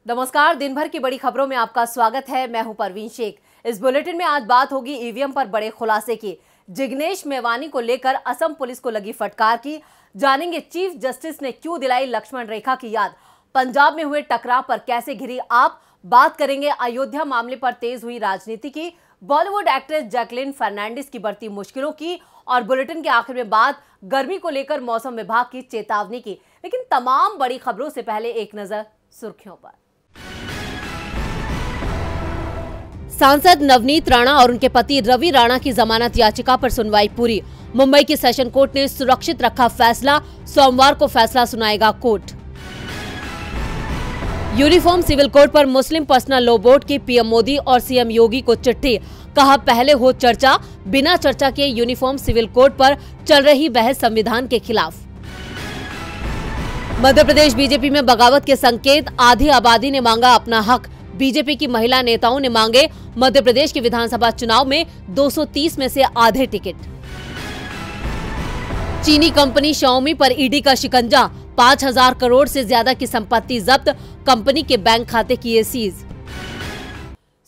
नमस्कार, दिन भर की बड़ी खबरों में आपका स्वागत है। मैं हूं परवीन शेख। इस बुलेटिन में आज बात होगी ईवीएम पर बड़े खुलासे की। जिग्नेश मेवानी को लेकर असम पुलिस को लगी फटकार की। जानेंगे चीफ जस्टिस ने क्यों दिलाई लक्ष्मण रेखा की याद। पंजाब में हुए टकराव पर कैसे घिरी आप। बात करेंगे अयोध्या मामले पर तेज हुई राजनीति की। बॉलीवुड एक्ट्रेस जैकलिन फर्नांडिस की बढ़ती मुश्किलों की। और बुलेटिन के आखिर में बात गर्मी को लेकर मौसम विभाग की चेतावनी की। लेकिन तमाम बड़ी खबरों से पहले एक नजर सुर्खियों पर। सांसद नवनीत राणा और उनके पति रवि राणा की जमानत याचिका पर सुनवाई पूरी। मुंबई की सेशन कोर्ट ने सुरक्षित रखा फैसला। सोमवार को फैसला सुनाएगा कोर्ट। यूनिफॉर्म सिविल कोड पर मुस्लिम पर्सनल लॉ बोर्ड की पीएम मोदी और सीएम योगी को चिट्ठी। कहा पहले हो चर्चा, बिना चर्चा के यूनिफॉर्म सिविल कोड पर चल रही बहस संविधान के खिलाफ। मध्य प्रदेश बीजेपी में बगावत के संकेत। आधी आबादी ने मांगा अपना हक। बीजेपी की महिला नेताओं ने मांगे मध्य प्रदेश के विधानसभा चुनाव में 230 में से आधे टिकट। चीनी कंपनी शाओमी पर ईडी का शिकंजा। 5,000 करोड़ से ज्यादा की संपत्ति जब्त। कंपनी के बैंक खाते किए सीज।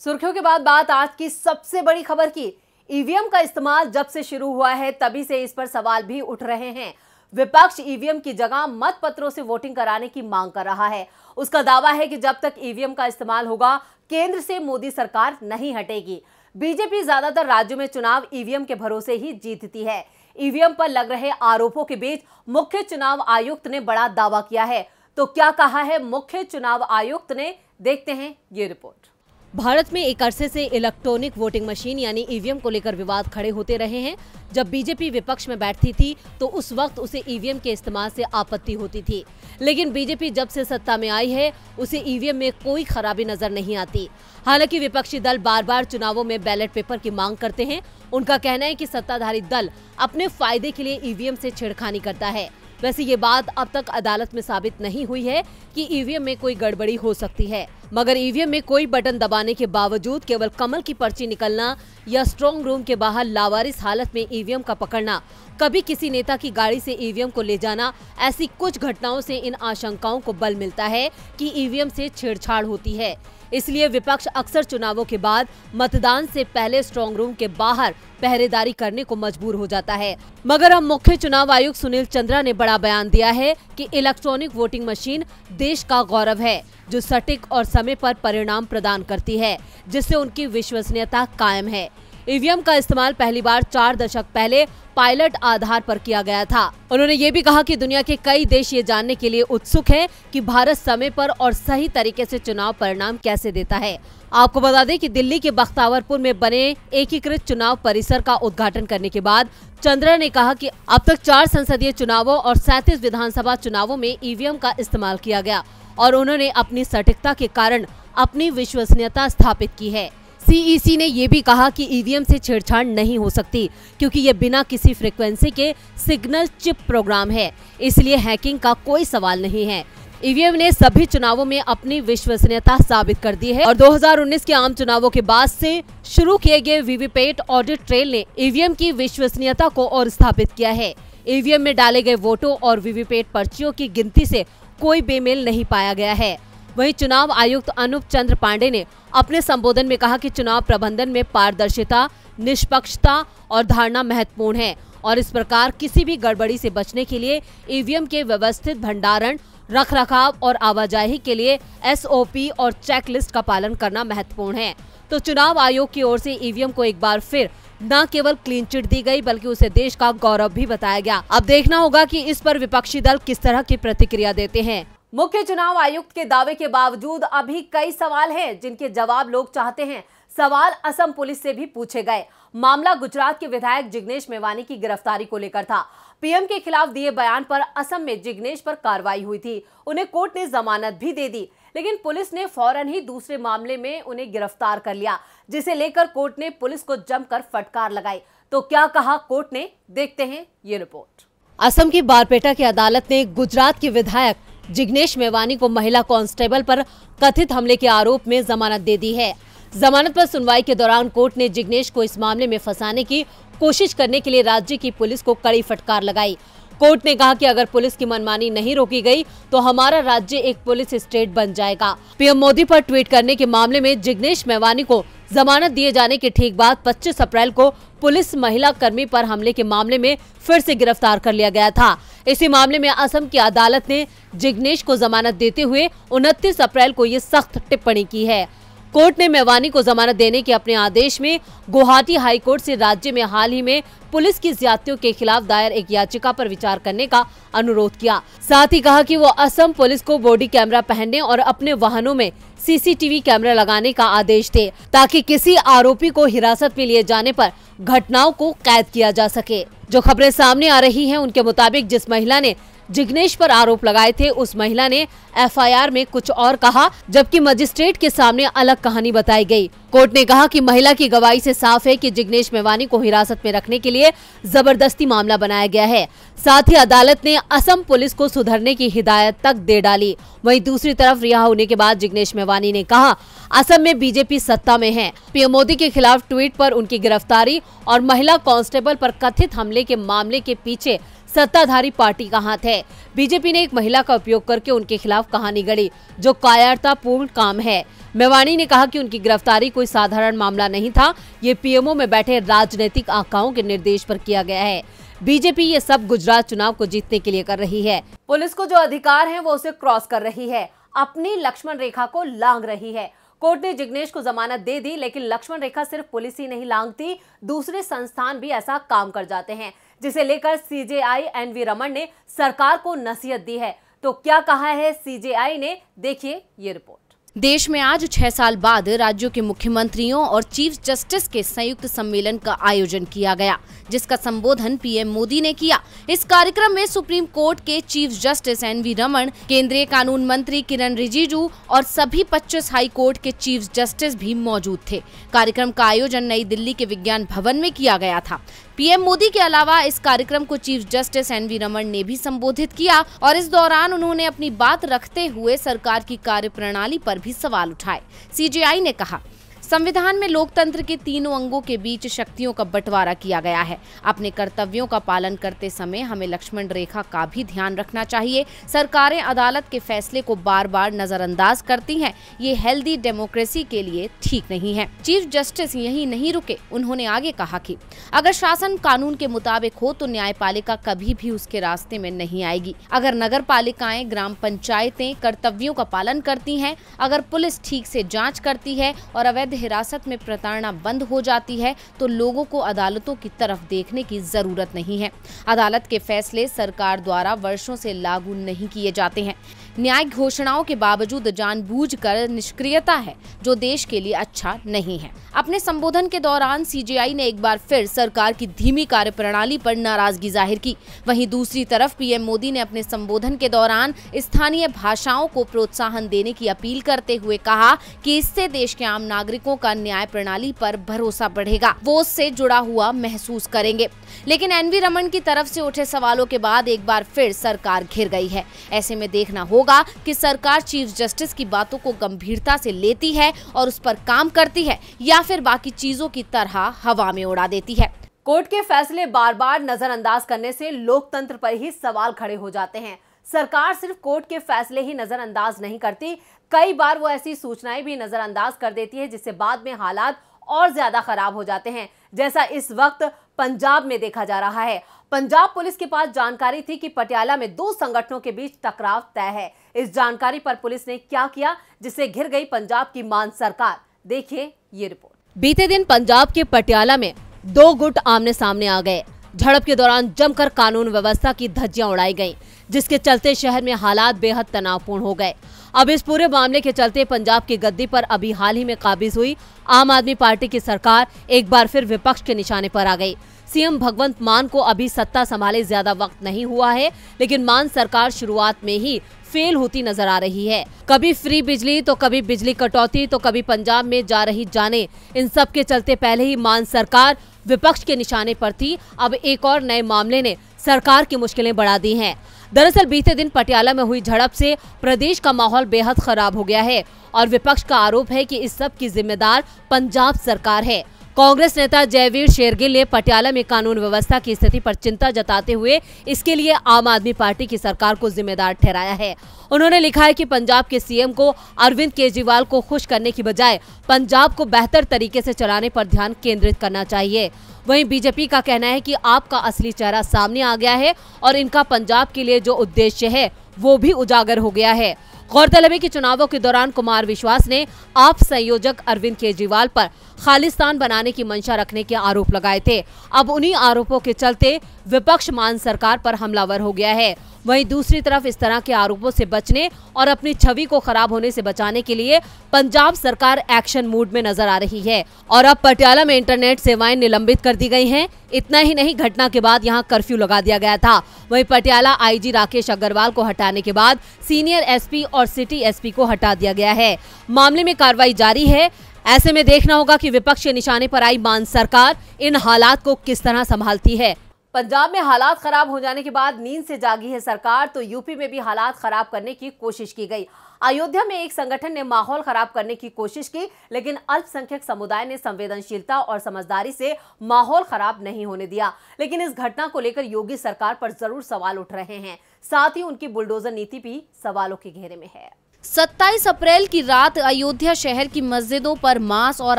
सुर्खियों के बाद बात आज की सबसे बड़ी खबर की। ईवीएम का इस्तेमाल जब से शुरू हुआ है तभी से इस पर सवाल भी उठ रहे हैं। विपक्ष ईवीएम की जगह मत पत्रों से वोटिंग कराने की मांग कर रहा है। उसका दावा है कि जब तक ईवीएम का इस्तेमाल होगा केंद्र से मोदी सरकार नहीं हटेगी। बीजेपी ज्यादातर राज्यों में चुनाव ईवीएम के भरोसे ही जीतती है। ईवीएम पर लग रहे आरोपों के बीच मुख्य चुनाव आयुक्त ने बड़ा दावा किया है। तो क्या कहा है मुख्य चुनाव आयुक्त ने, देखते हैं ये रिपोर्ट। भारत में एक अरसे से इलेक्ट्रॉनिक वोटिंग मशीन यानी ईवीएम को लेकर विवाद खड़े होते रहे हैं। जब बीजेपी विपक्ष में बैठती थी तो उस वक्त उसे ईवीएम के इस्तेमाल से आपत्ति होती थी। लेकिन बीजेपी जब से सत्ता में आई है उसे ईवीएम में कोई खराबी नजर नहीं आती। हालांकि विपक्षी दल बार बार चुनावों में बैलेट पेपर की मांग करते हैं। उनका कहना है कि सत्ताधारी दल अपने फायदे के लिए ईवीएम से छेड़खानी करता है। वैसे ये बात अब तक अदालत में साबित नहीं हुई है कि ईवीएम में कोई गड़बड़ी हो सकती है। मगर ईवीएम में कोई बटन दबाने के बावजूद केवल कमल की पर्ची निकलना या स्ट्रांग रूम के बाहर लावारिस हालत में ईवीएम का पकड़ना, कभी किसी नेता की गाड़ी से ईवीएम को ले जाना, ऐसी कुछ घटनाओं से इन आशंकाओं को बल मिलता है कि ईवीएम से छेड़छाड़ होती है। इसलिए विपक्ष अक्सर चुनावों के बाद मतदान से पहले स्ट्रांग रूम के बाहर पहरेदारी करने को मजबूर हो जाता है। मगर अब मुख्य चुनाव आयुक्त सुनील चंद्रा ने बड़ा बयान दिया है कि इलेक्ट्रॉनिक वोटिंग मशीन देश का गौरव है, जो सटीक और समय पर परिणाम प्रदान करती है, जिससे उनकी विश्वसनीयता कायम है। ईवीएम का इस्तेमाल पहली बार 4 दशक पहले पायलट आधार पर किया गया था। उन्होंने ये भी कहा कि दुनिया के कई देश ये जानने के लिए उत्सुक हैं कि भारत समय पर और सही तरीके से चुनाव परिणाम कैसे देता है। आपको बता दें कि दिल्ली के बख्तावरपुर में बने एकीकृत चुनाव परिसर का उद्घाटन करने के बाद चंद्रा ने कहा कि अब तक 4 संसदीय चुनावों और 37 विधानसभा चुनावों में ईवीएम का इस्तेमाल किया गया और उन्होंने अपनी सटीकता के कारण अपनी विश्वसनीयता स्थापित की है। सीईसी ने ये भी कहा कि ईवीएम से छेड़छाड़ नहीं हो सकती क्योंकि ये बिना किसी फ्रीक्वेंसी के सिग्नल चिप प्रोग्राम है, इसलिए हैकिंग का कोई सवाल नहीं है। ईवीएम ने सभी चुनावों में अपनी विश्वसनीयता साबित कर दी है और 2019 के आम चुनावों के बाद से शुरू किए गए वीवीपैट ऑडिट ट्रेल ने ईवीएम की विश्वसनीयता को और स्थापित किया है। ईवीएम में डाले गए वोटों और वीवीपैट पर्चियों की गिनती से कोई बेमेल नहीं पाया गया है। वहीं चुनाव आयुक्त अनूप चंद्र पांडे ने अपने संबोधन में कहा कि चुनाव प्रबंधन में पारदर्शिता, निष्पक्षता और धारणा महत्वपूर्ण है और इस प्रकार किसी भी गड़बड़ी से बचने के लिए ईवीएम के व्यवस्थित भंडारण, रखरखाव और आवाजाही के लिए एसओपी और चेकलिस्ट का पालन करना महत्वपूर्ण है। तो चुनाव आयोग की ओर से ईवीएम को एक बार फिर न केवल क्लीन चिट दी गई बल्कि उसे देश का गौरव भी बताया गया। अब देखना होगा कि इस पर विपक्षी दल किस तरह की प्रतिक्रिया देते हैं। मुख्य चुनाव आयुक्त के दावे के बावजूद अभी कई सवाल हैं जिनके जवाब लोग चाहते हैं। सवाल असम पुलिस से भी पूछे गए। मामला गुजरात के विधायक जिग्नेश मेवानी की गिरफ्तारी को लेकर था। पीएम के खिलाफ दिए बयान पर असम में जिग्नेश पर कार्रवाई हुई थी। उन्हें कोर्ट ने जमानत भी दे दी, लेकिन पुलिस ने फौरन ही दूसरे मामले में उन्हें गिरफ्तार कर लिया, जिसे लेकर कोर्ट ने पुलिस को जमकर फटकार लगाई। तो क्या कहा कोर्ट ने, देखते हैं ये रिपोर्ट। असम की बारपेटा की अदालत ने गुजरात के विधायक जिग्नेश मेवानी को महिला कांस्टेबल पर कथित हमले के आरोप में जमानत दे दी है। जमानत पर सुनवाई के दौरान कोर्ट ने जिग्नेश को इस मामले में फंसाने की कोशिश करने के लिए राज्य की पुलिस को कड़ी फटकार लगाई। कोर्ट ने कहा कि अगर पुलिस की मनमानी नहीं रोकी गई तो हमारा राज्य एक पुलिस स्टेट बन जाएगा। पीएम मोदी पर ट्वीट करने के मामले में जिग्नेश मेवानी को जमानत दिए जाने के ठीक बाद 25 अप्रैल को पुलिस महिला कर्मी पर हमले के मामले में फिर से गिरफ्तार कर लिया गया था। इसी मामले में असम की अदालत ने जिग्नेश को जमानत देते हुए 29 अप्रैल को ये सख्त टिप्पणी की है। कोर्ट ने मेवानी को जमानत देने के अपने आदेश में गुवाहाटी हाई कोर्ट से राज्य में हाल ही में पुलिस की ज्यादतियों के खिलाफ दायर एक याचिका पर विचार करने का अनुरोध किया। साथ ही कहा कि वो असम पुलिस को बॉडी कैमरा पहनने और अपने वाहनों में सीसीटीवी कैमरा लगाने का आदेश दे, ताकि किसी आरोपी को हिरासत में लिए जाने पर घटनाओं को कैद किया जा सके। जो खबरें सामने आ रही हैं, उनके मुताबिक जिस महिला ने जिग्नेश पर आरोप लगाए थे, उस महिला ने एफआईआर में कुछ और कहा, जबकि मजिस्ट्रेट के सामने अलग कहानी बताई गई। कोर्ट ने कहा कि महिला की गवाही से साफ है कि जिग्नेश मेवानी को हिरासत में रखने के लिए जबरदस्ती मामला बनाया गया है। साथ ही अदालत ने असम पुलिस को सुधरने की हिदायत तक दे डाली। वहीं दूसरी तरफ रिहा होने के बाद जिग्नेश मेवानी ने कहा, असम में बीजेपी सत्ता में है। पीएम मोदी के खिलाफ ट्वीट पर उनकी गिरफ्तारी और महिला कांस्टेबल पर कथित हमले के मामले के पीछे सत्ताधारी पार्टी का हाथ है। बीजेपी ने एक महिला का उपयोग करके उनके खिलाफ कहानी गढ़ी, जो कायरतापूर्ण काम है। मेवानी ने कहा कि उनकी गिरफ्तारी कोई साधारण मामला नहीं था, ये पीएमओ में बैठे राजनीतिक आकाओं के निर्देश पर किया गया है। बीजेपी ये सब गुजरात चुनाव को जीतने के लिए कर रही है। पुलिस को जो अधिकार है वो उसे क्रॉस कर रही है, अपनी लक्ष्मण रेखा को लांघ रही है। कोर्ट ने जिग्नेश को जमानत दे दी, लेकिन लक्ष्मण रेखा सिर्फ पुलिस ही नहीं लांघती, दूसरे संस्थान भी ऐसा काम कर जाते हैं, जिसे लेकर सीजेआई एनवी रमन ने सरकार को नसीहत दी है। तो क्या कहा है सीजेआई ने, देखिए ये रिपोर्ट। देश में आज 6 साल बाद राज्यों के मुख्यमंत्रियों और चीफ जस्टिस के संयुक्त सम्मेलन का आयोजन किया गया, जिसका संबोधन पीएम मोदी ने किया। इस कार्यक्रम में सुप्रीम कोर्ट के चीफ जस्टिस एनवी रमन, केंद्रीय कानून मंत्री किरण रिजिजू और सभी 25 हाई कोर्ट के चीफ जस्टिस भी मौजूद थे। कार्यक्रम का आयोजन नई दिल्ली के विज्ञान भवन में किया गया था। पीएम मोदी के अलावा इस कार्यक्रम को चीफ जस्टिस एनवी रमन ने भी संबोधित किया और इस दौरान उन्होंने अपनी बात रखते हुए सरकार की कार्यप्रणाली पर भी सवाल उठाए। सीजेआई ने कहा, संविधान में लोकतंत्र के तीनों अंगों के बीच शक्तियों का बंटवारा किया गया है। अपने कर्तव्यों का पालन करते समय हमें लक्ष्मण रेखा का भी ध्यान रखना चाहिए। सरकारें अदालत के फैसले को बार बार नजरअंदाज करती हैं। ये हेल्दी डेमोक्रेसी के लिए ठीक नहीं है। चीफ जस्टिस यहीं नहीं रुके, उन्होंने आगे कहा कि अगर शासन कानून के मुताबिक हो तो न्यायपालिका कभी भी उसके रास्ते में नहीं आएगी। अगर नगर पालिकाएं, ग्राम पंचायतें कर्तव्यों का पालन करती हैं, अगर पुलिस ठीक से जाँच करती है और अवैध हिरासत में प्रताड़ना बंद हो जाती है, तो लोगों को अदालतों की तरफ देखने की जरूरत नहीं है। अदालत के फैसले सरकार द्वारा वर्षों से लागू नहीं किए जाते हैं। न्याय घोषणाओं के बावजूद जानबूझकर निष्क्रियता है, जो देश के लिए अच्छा नहीं है। अपने संबोधन के दौरान सीजेआई ने एक बार फिर सरकार की धीमी कार्यप्रणाली पर नाराजगी जाहिर की। वहीं दूसरी तरफ पीएम मोदी ने अपने संबोधन के दौरान स्थानीय भाषाओं को प्रोत्साहन देने की अपील करते हुए कहा कि इससे देश के आम नागरिकों का न्याय प्रणाली पर भरोसा बढ़ेगा, वो उससे जुड़ा हुआ महसूस करेंगे। लेकिन एनवी रमन की तरफ से उठे सवालों के बाद एक बार फिर सरकार घिर गई है। ऐसे में देखना होगा कि सरकार चीफ जस्टिस की बातों को गंभीरता से लेती है और उस पर काम करती है, या फिर बाकी चीजों की तरह हवा में उड़ा देती है। कोर्ट के फैसले बार बार नजरअंदाज करने से लोकतंत्र पर ही सवाल खड़े हो जाते हैं। सरकार सिर्फ कोर्ट के फैसले ही नजरअंदाज नहीं करती, कई बार वो ऐसी सूचनाएं भी नजरअंदाज कर देती है जिससे बाद में हालात और ज्यादा खराब हो जाते हैं, जैसा इस वक्त पंजाब में देखा जा रहा है। पंजाब पुलिस के पास जानकारी थी कि पटियाला में 2 संगठनों के बीच टकराव तय है। इस जानकारी पर पुलिस ने क्या किया जिससे घिर गई पंजाब की मान सरकार, देखिए ये रिपोर्ट। बीते दिन पंजाब के पटियाला में 2 गुट आमने सामने आ गए। झड़प के दौरान जमकर कानून व्यवस्था की धज्जियां उड़ाई गईं, जिसके चलते शहर में हालात बेहद तनावपूर्ण हो गए। अब इस पूरे मामले के चलते पंजाब की गद्दी पर अभी हाल ही में काबिज हुई आम आदमी पार्टी की सरकार एक बार फिर विपक्ष के निशाने पर आ गई। सीएम भगवंत मान को अभी सत्ता संभाले ज्यादा वक्त नहीं हुआ है, लेकिन मान सरकार शुरुआत में ही फेल होती नजर आ रही है। कभी फ्री बिजली तो कभी बिजली कटौती तो कभी पंजाब में जा रही जाने, इन सब के चलते पहले ही मान सरकार विपक्ष के निशाने पर थी। अब एक और नए मामले ने सरकार की मुश्किलें बढ़ा दी हैं। दरअसल बीते दिन पटियाला में हुई झड़प से प्रदेश का माहौल बेहद खराब हो गया है और विपक्ष का आरोप है कि इस सब की जिम्मेदार पंजाब सरकार है। कांग्रेस नेता जयवीर शेरगिल ने पटियाला में कानून व्यवस्था की स्थिति पर चिंता जताते हुए इसके लिए आम आदमी पार्टी की सरकार को जिम्मेदार ठहराया है। उन्होंने लिखा है कि पंजाब के सीएम को अरविंद केजरीवाल को खुश करने की बजाय पंजाब को बेहतर तरीके से चलाने पर ध्यान केंद्रित करना चाहिए। वहीं बीजेपी का कहना है कि आपका असली चेहरा सामने आ गया है और इनका पंजाब के लिए जो उद्देश्य है वो भी उजागर हो गया है। गौरतलब है कि चुनावों के दौरान कुमार विश्वास ने आप संयोजक अरविंद केजरीवाल पर खालिस्तान बनाने की मंशा रखने के आरोप लगाए थे। अब उन्हीं आरोपों के चलते विपक्ष मान सरकार पर हमलावर हो गया है। वहीं दूसरी तरफ इस तरह के आरोपों से बचने और अपनी छवि को खराब होने से बचाने के लिए पंजाब सरकार एक्शन मूड में नजर आ रही है और अब पटियाला में इंटरनेट सेवाएं निलंबित कर दी गई हैं। इतना ही नहीं, घटना के बाद यहां कर्फ्यू लगा दिया गया था। वहीं पटियाला आईजी राकेश अग्रवाल को हटाने के बाद सीनियर एसपी और सिटी एसपी को हटा दिया गया है। मामले में कार्रवाई जारी है। ऐसे में देखना होगा कि विपक्ष के निशाने पर आई मान सरकार इन हालात को किस तरह संभालती है। पंजाब में हालात खराब हो जाने के बाद नींद से जागी है सरकार, तो यूपी में भी हालात खराब करने की कोशिश की गई। अयोध्या में एक संगठन ने माहौल खराब करने की कोशिश की, लेकिन अल्पसंख्यक समुदाय ने संवेदनशीलता और समझदारी से माहौल खराब नहीं होने दिया। लेकिन इस घटना को लेकर योगी सरकार पर जरूर सवाल उठ रहे हैं। साथ ही उनकी बुलडोजर नीति भी सवालों के घेरे में है। 27 अप्रैल की रात अयोध्या शहर की मस्जिदों पर मांस और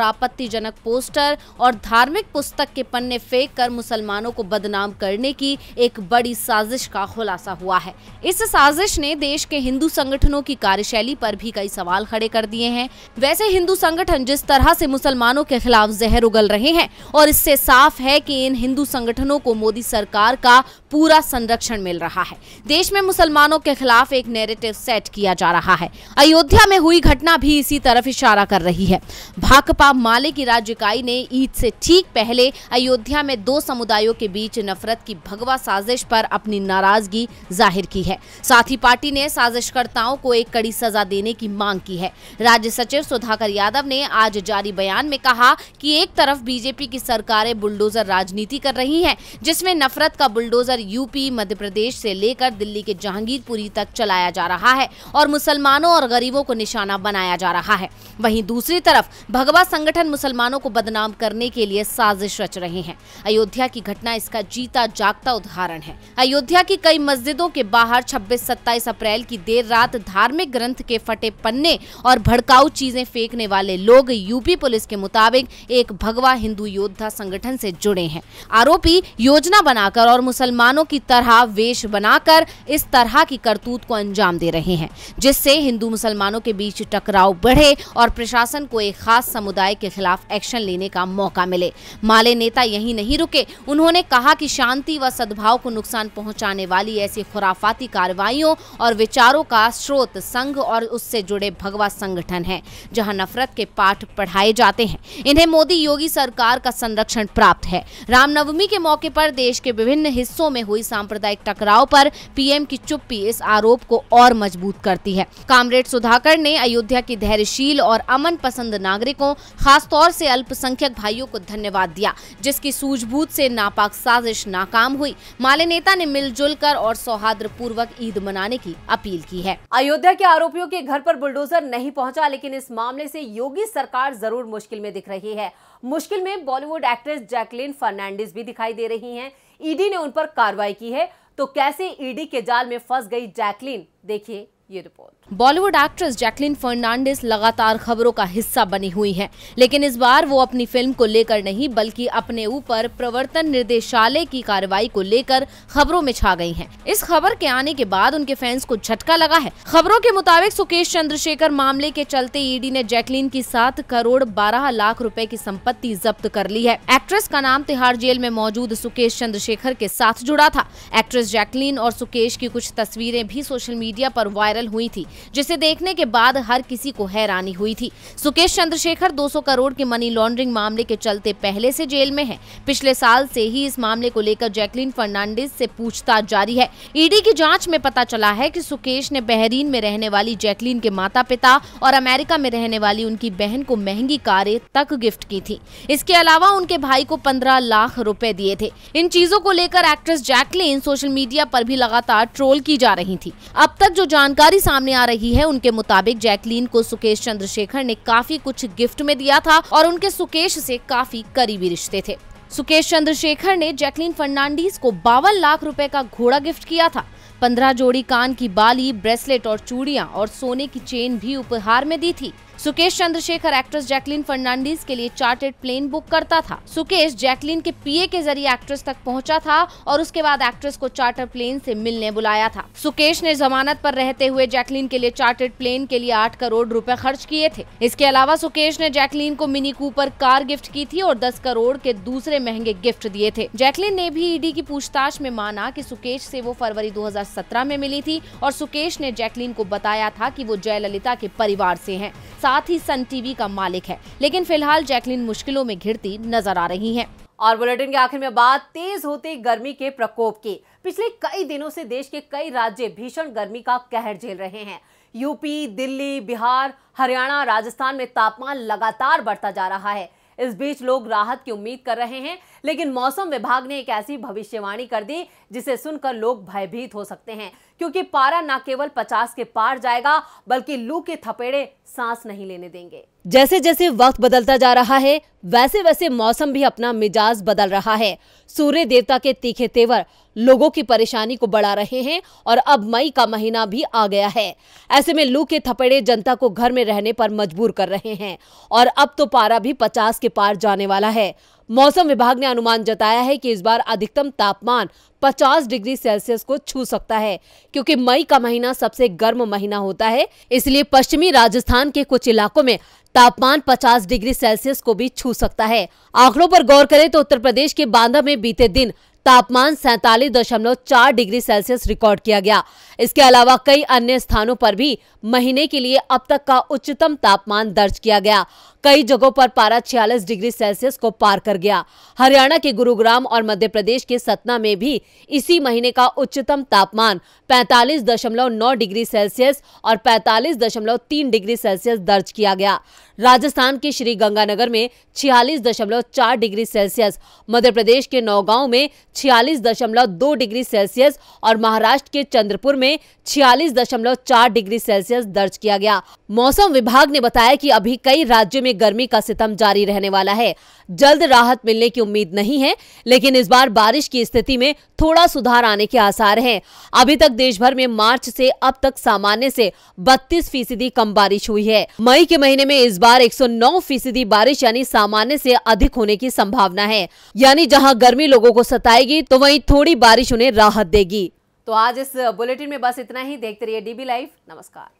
आपत्तिजनक पोस्टर और धार्मिक पुस्तक के पन्ने फेंक कर मुसलमानों को बदनाम करने की एक बड़ी साजिश का खुलासा हुआ है। इस साजिश ने देश के हिंदू संगठनों की कार्यशैली पर भी कई सवाल खड़े कर दिए हैं। वैसे हिंदू संगठन जिस तरह से मुसलमानों के खिलाफ जहर उगल रहे हैं और इससे साफ है कि इन हिंदू संगठनों को मोदी सरकार का पूरा संरक्षण मिल रहा है। देश में मुसलमानों के खिलाफ एक नैरेटिव सेट किया जा रहा है। अयोध्या में हुई घटना भी इसी तरफ इशारा कर रही है। भाकपा माले की राज्य इकाई ने ईद से ठीक पहले अयोध्या में दो समुदायों के बीच नफरत की भगवा साजिश पर अपनी नाराजगी जाहिर की है। साथ ही पार्टी ने साजिशकर्ताओं को एक कड़ी सजा देने की मांग की है। राज्य सचिव सुधाकर यादव ने आज जारी बयान में कहा कि एक तरफ बीजेपी की सरकारें बुलडोजर राजनीति कर रही हैं, जिसमें नफरत का बुलडोजर यूपी, मध्य प्रदेश से लेकर दिल्ली के जहांगीरपुरी तक चलाया जा रहा है और मुसलमानों और गरीबों को निशाना बनाया जा रहा है। वहीं दूसरी तरफ भगवा संगठन मुसलमानों को बदनाम करने के लिए साजिश रच रहे हैं। अयोध्या की घटना इसका जीता जागता उदाहरण है। अयोध्या की कई मस्जिदों के बाहर 26-27 अप्रैल की देर रात धार्मिक ग्रंथ के फटे पन्ने और भड़काऊ चीजें फेंकने वाले लोग यूपी पुलिस के मुताबिक एक भगवा हिंदू योद्धा संगठन से जुड़े हैं। आरोपी योजना बनाकर और मुसलमानों की तरह वेश बनाकर इस तरह की करतूत को अंजाम दे रहे हैं, जिससे हिंदू मुसलमानों के बीच टकराव बढ़े और प्रशासन को एक खास समुदाय के खिलाफ एक्शन लेने का मौका मिले। माले नेता यहीं नहीं रुके। उन्होंने कहा कि शांति व सद्भाव को नुकसान पहुंचाने वाली ऐसी खुराफाती कार्रवाइयों और विचारों का स्रोत संघ और उससे जुड़े भगवा संगठन है, जहां नफरत के पाठ पढ़ाए जाते हैं। इन्हें मोदी योगी सरकार का संरक्षण प्राप्त है। रामनवमी के मौके पर देश के विभिन्न हिस्सों में हुई सांप्रदायिक टकराव पर पीएम की चुप्पी इस आरोप को और मजबूत करती है। कामरेड सुधाकर ने अयोध्या के धैर्यशील और अमन पसंद नागरिकों, खासतौर से अल्पसंख्यक भाइयों को धन्यवाद दिया, जिसकी सूझबूझ से नापाक साजिश नाकाम हुई। माले नेता ने मिलजुल कर और सौहार्दपूर्वक ईद मनाने की अपील की है। अयोध्या के आरोपियों के घर पर बुलडोजर नहीं पहुंचा, लेकिन इस मामले से योगी सरकार जरूर मुश्किल में दिख रही है। मुश्किल में बॉलीवुड एक्ट्रेस जैकलीन फर्नांडिस भी दिखाई दे रही हैं। ईडी ने उन पर कार्रवाई की है, तो कैसे ईडी के जाल में फंस गई जैकलीन, देखिए ये रिपोर्ट। बॉलीवुड एक्ट्रेस जैकलीन फर्नांडिस लगातार खबरों का हिस्सा बनी हुई हैं, लेकिन इस बार वो अपनी फिल्म को लेकर नहीं बल्कि अपने ऊपर प्रवर्तन निर्देशालय की कार्रवाई को लेकर खबरों में छा गई हैं। इस खबर के आने के बाद उनके फैंस को झटका लगा है। खबरों के मुताबिक सुकेश चंद्रशेखर मामले के चलते ईडी ने जैकलीन की 7 करोड़ 12 लाख रुपए की संपत्ति जब्त कर ली है। एक्ट्रेस का नाम तिहाड़ जेल में मौजूद सुकेश चंद्रशेखर के साथ जुड़ा था। एक्ट्रेस जैकलीन और सुकेश की कुछ तस्वीरें भी सोशल मीडिया पर वायरल हुई थी, जिसे देखने के बाद हर किसी को हैरानी हुई थी। सुकेश चंद्रशेखर 200 करोड़ के मनी लॉन्ड्रिंग मामले के चलते पहले से जेल में हैं। पिछले साल से ही इस मामले को लेकर जैकलीन फर्नांडिस से पूछताछ जारी है। ईडी की जांच में पता चला है कि सुकेश ने बहरीन में रहने वाली जैकलीन के माता-पिता और अमेरिका में रहने वाली उनकी बहन को महंगी कारें तक गिफ्ट की थी। इसके अलावा उनके भाई को 15 लाख रुपए दिए थे। इन चीजों को लेकर एक्ट्रेस जैकलीन सोशल मीडिया पर भी लगातार ट्रोल की जा रही थी। अब तक जो जानकारी जानकारी सामने आ रही है, उनके मुताबिक जैकलीन को सुकेश चंद्रशेखर ने काफी कुछ गिफ्ट में दिया था और उनके सुकेश से काफी करीबी रिश्ते थे। सुकेश चंद्रशेखर ने जैकलीन फर्नांडीज को 52 लाख रुपए का घोड़ा गिफ्ट किया था। 15 जोड़ी कान की बाली, ब्रेसलेट और चूड़ियां और सोने की चेन भी उपहार में दी थी। सुकेश चंद्रशेखर एक्ट्रेस जैकलीन फर्नांडीज के लिए चार्टर्ड प्लेन बुक करता था। सुकेश जैकलीन के पीए के जरिए एक्ट्रेस तक पहुंचा था और उसके बाद एक्ट्रेस को चार्टर प्लेन से मिलने बुलाया था। सुकेश ने जमानत पर रहते हुए जैकलीन के लिए चार्टर्ड प्लेन के लिए 8 करोड़ रुपए खर्च किए थे। इसके अलावा सुकेश ने जैकलीन को मिनी कूपर कार गिफ्ट की थी और 10 करोड़ के दूसरे महंगे गिफ्ट दिए थे। जैकलीन ने भी ईडी की पूछताछ में माना कि सुकेश से वो फरवरी 2017 में मिली थी और सुकेश ने जैकलीन को बताया था कि वो जयललिता के परिवार से हैं, साथ ही सन टीवी का मालिक है। लेकिन फिलहाल जैकलीन मुश्किलों में घिरती नजर आ रही हैं। और बुलेटिन के आखिर में बात तेज होती गर्मी के प्रकोप की। पिछले कई दिनों से देश के कई राज्य भीषण गर्मी का कहर झेल रहे हैं। यूपी, दिल्ली, बिहार, हरियाणा, राजस्थान में तापमान लगातार बढ़ता जा रहा है। इस बीच लोग राहत की उम्मीद कर रहे हैं, लेकिन मौसम विभाग ने एक ऐसी भविष्यवाणी कर दी जिसे सुनकर लोग भयभीत हो सकते हैं, क्योंकि पारा न केवल 50 के पार जाएगा बल्कि लू के थपेड़े सांस नहीं लेने देंगे। जैसे जैसे वक्त बदलता जा रहा है वैसे वैसे मौसम भी अपना मिजाज बदल रहा है। सूर्य देवता के तीखे तेवर लोगों की परेशानी को बढ़ा रहे हैं और अब मई का महीना भी आ गया है। ऐसे में लू के थपेड़े जनता को घर में रहने पर मजबूर कर रहे हैं और अब तो पारा भी 50 के पार जाने वाला है। मौसम विभाग ने अनुमान जताया है कि इस बार अधिकतम तापमान 50 डिग्री सेल्सियस को छू सकता है, क्योंकि मई का महीना सबसे गर्म महीना होता है। इसलिए पश्चिमी राजस्थान के कुछ इलाकों में तापमान 50 डिग्री सेल्सियस को भी छू सकता है। आंकड़ों पर गौर करें तो उत्तर प्रदेश के बांदा में बीते दिन तापमान 47.4 डिग्री सेल्सियस रिकॉर्ड किया गया। इसके अलावा कई अन्य स्थानों पर भी महीने के लिए अब तक का उच्चतम तापमान दर्ज किया गया। कई जगहों पर पारा 46 डिग्री सेल्सियस को पार कर गया। हरियाणा के गुरुग्राम और मध्य प्रदेश के सतना में भी इसी महीने का उच्चतम तापमान 45.9 डिग्री सेल्सियस और 45.3 डिग्री सेल्सियस दर्ज किया गया। राजस्थान के श्री गंगानगर में 46.4 डिग्री सेल्सियस, मध्य प्रदेश के नौगांव में 46.2 डिग्री सेल्सियस और महाराष्ट्र के चंद्रपुर में 46.4 डिग्री सेल्सियस दर्ज किया गया। मौसम विभाग ने बताया कि अभी कई राज्यों में गर्मी का सितम जारी रहने वाला है। जल्द राहत मिलने की उम्मीद नहीं है, लेकिन इस बार बारिश की स्थिति में थोड़ा सुधार आने के आसार हैं। अभी तक देश भर में मार्च से अब तक सामान्य से 32% कम बारिश हुई है। मई के महीने में इस बार 109% बारिश यानी सामान्य से अधिक होने की संभावना है। यानी जहां गर्मी लोगों को सताएगी तो वहीं थोड़ी बारिश उन्हें राहत देगी। तो आज इस बुलेटिन में बस इतना ही। देखते रहिए DB लाइव। नमस्कार।